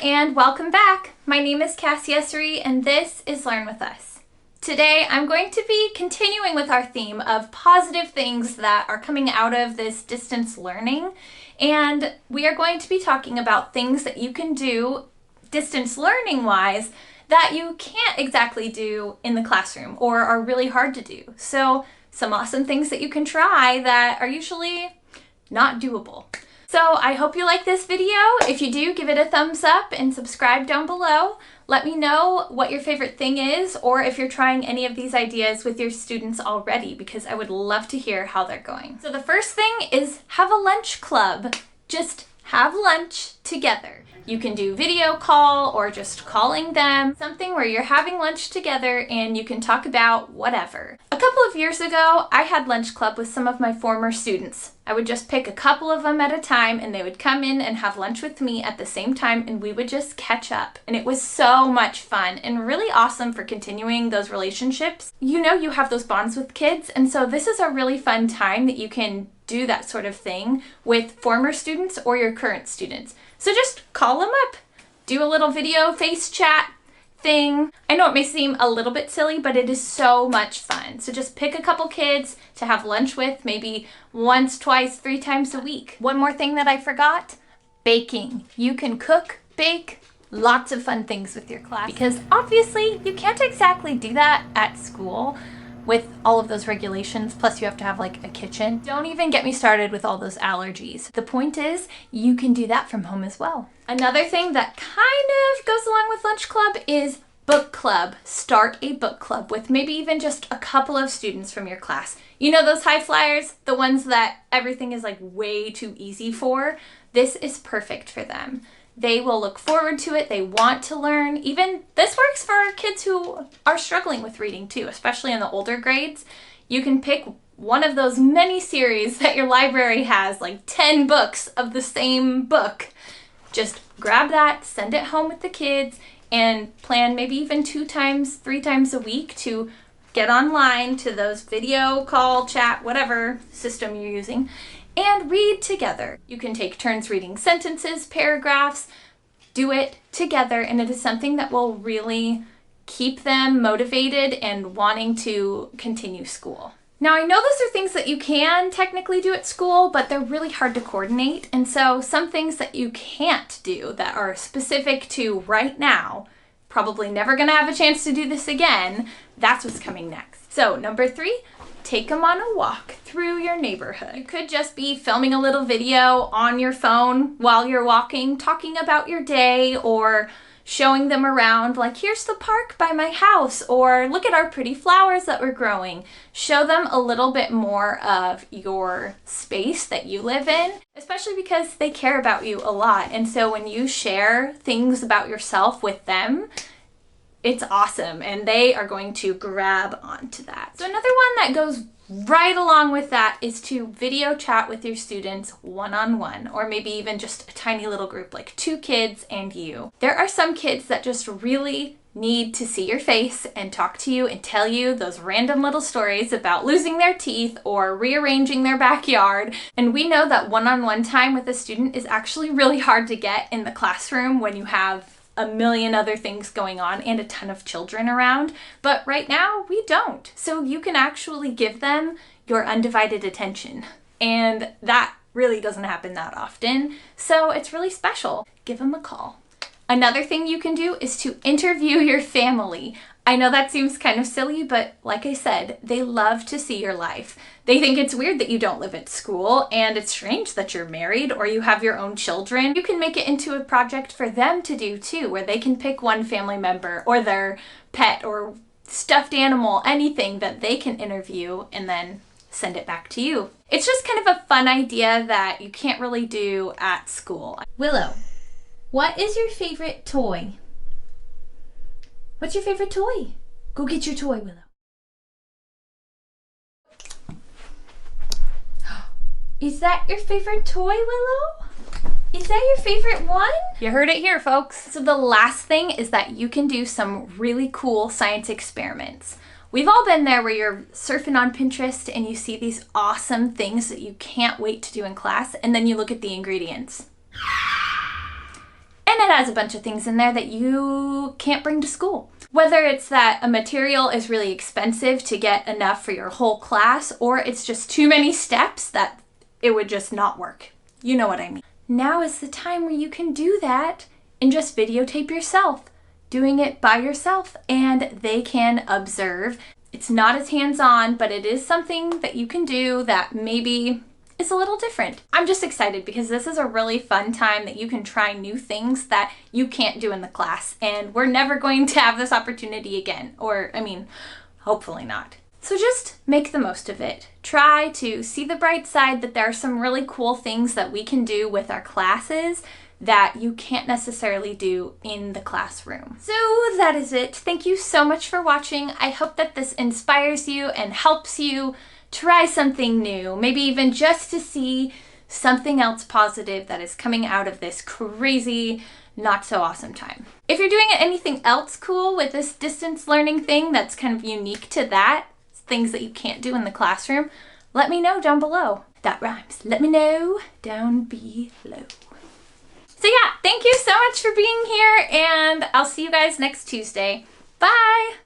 and welcome back. My name is Cassie Essery and this is Learn With Us. Today I'm going to be continuing with our theme of positive things that are coming out of this distance learning, and we are going to be talking about things that you can do distance learning wise that you can't exactly do in the classroom or are really hard to do. So some awesome things that you can try that are usually not doable. So I hope you like this video. If you do, give it a thumbs up and subscribe down below. Let me know what your favorite thing is, or if you're trying any of these ideas with your students already, because I would love to hear how they're going. So the first thing is have a lunch club. Just have lunch together. You can do video call or just calling them, something where you're having lunch together and you can talk about whatever. A couple of years ago, I had lunch club with some of my former students. I would just pick a couple of them at a time and they would come in and have lunch with me at the same time and we would just catch up. And it was so much fun and really awesome for continuing those relationships. You know, you have those bonds with kids, and so this is a really fun time that you can do that sort of thing with former students or your current students. So just call them up, do a little video face chat thing. I know it may seem a little bit silly, but it is so much fun. So just pick a couple kids to have lunch with, maybe once, twice, 3 times a week. One more thing that I forgot, baking. You can cook, bake, lots of fun things with your class, because obviously you can't exactly do that at school with all of those regulations, plus you have to have like a kitchen. Don't even get me started with all those allergies. The point is, you can do that from home as well. Another thing that kind of goes along with lunch club is book club. Start a book club with maybe even just a couple of students from your class. You know those high flyers, the ones that everything is like way too easy for? This is perfect for them. They will look forward to it. They want to learn. Even this works for kids who are struggling with reading too, especially in the older grades. You can pick one of those many series that your library has, like 10 books of the same book. Just grab that, send it home with the kids, and plan maybe even 2 times, 3 times a week to get online to those video call, chat, whatever system you're using, and read together. You can take turns reading sentences, paragraphs, do it together, and it is something that will really keep them motivated and wanting to continue school. Now, I know those are things that you can technically do at school, but they're really hard to coordinate, and so some things that you can't do that are specific to right now, probably never gonna have a chance to do this again, that's what's coming next. So, number 3, take them on a walk through your neighborhood. You could just be filming a little video on your phone while you're walking, talking about your day, or showing them around, like, here's the park by my house, or look at our pretty flowers that we're growing. Show them a little bit more of your space that you live in, especially because they care about you a lot. And so when you share things about yourself with them, it's awesome, and they are going to grab onto that. So another one that goes right along with that is to video chat with your students one-on-one, or maybe even just a tiny little group, like 2 kids and you. There are some kids that just really need to see your face and talk to you and tell you those random little stories about losing their teeth or rearranging their backyard. And we know that one-on-one time with a student is actually really hard to get in the classroom when you have a million other things going on and a ton of children around, but right now we don't. So you can actually give them your undivided attention, and that really doesn't happen that often, so it's really special. Give them a call. Another thing you can do is to interview your family. I know that seems kind of silly, but like I said, they love to see your life. They think it's weird that you don't live at school, and it's strange that you're married or you have your own children. You can make it into a project for them to do too, where they can pick one family member or their pet or stuffed animal, anything that they can interview and then send it back to you. It's just kind of a fun idea that you can't really do at school. Willow, what is your favorite toy? What's your favorite toy? Go get your toy, Willow. Is that your favorite toy, Willow? Is that your favorite one? You heard it here, folks. So the last thing is that you can do some really cool science experiments. We've all been there where you're surfing on Pinterest and you see these awesome things that you can't wait to do in class, and then you look at the ingredients. And it has a bunch of things in there that you can't bring to school. Whether it's that a material is really expensive to get enough for your whole class, or it's just too many steps that it would just not work. You know what I mean. Now is the time where you can do that and just videotape yourself doing it by yourself, and they can observe. It's not as hands-on, but it is something that you can do that maybe is a little different. I'm just excited because this is a really fun time that you can try new things that you can't do in the class, and we're never going to have this opportunity again, or I mean, hopefully not. So just make the most of it. Try to see the bright side that there are some really cool things that we can do with our classes that you can't necessarily do in the classroom. So that is it. Thank you so much for watching. I hope that this inspires you and helps you try something new, maybe even just to see something else positive that is coming out of this crazy, not so awesome time. If you're doing anything else cool with this distance learning thing that's kind of unique to that, things that you can't do in the classroom, let me know down below. That rhymes. Let me know down below. So yeah, thank you so much for being here, and I'll see you guys next Tuesday. Bye!